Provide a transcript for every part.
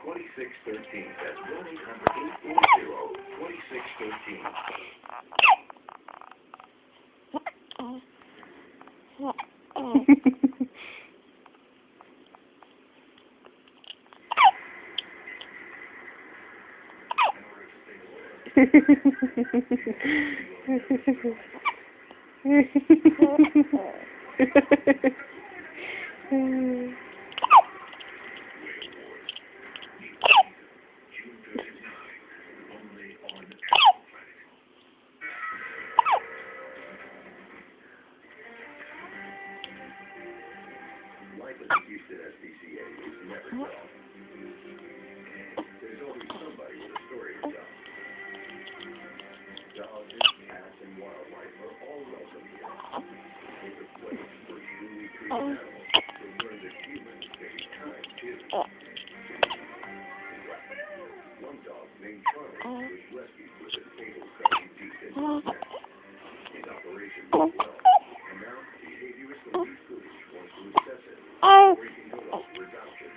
2613. That's 1-800-840-2613. Life at the Houston SPCA is never dull. There's always somebody with a story to tell. Dogs, cats, and wildlife are all welcome here. It's a place for truly treated animals to learn that humans can be kind too. One dog named Charlie was rescued with a cable cutting deep into his neck. His operation went well, and now behaviorist Lee Coolidge wants to assess it before he can go off for adoption.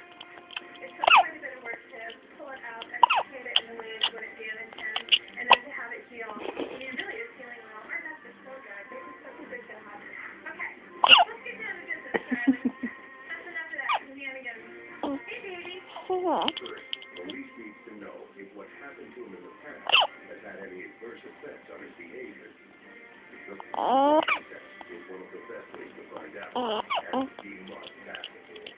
It took quite a bit of work to pull it out, extricate it in the ways when it damaged him, and then to have it heal. I mean, it really is healing well. Our nest is so good. This is such a good job. Okay, let's get down to business, Charlie. That's enough of that shenanigans. Hey, baby. First, Louise needs to know if what happened to him in the past has had any adverse effects on his behavior. The test is one of the best ways to find out, and he must pass it.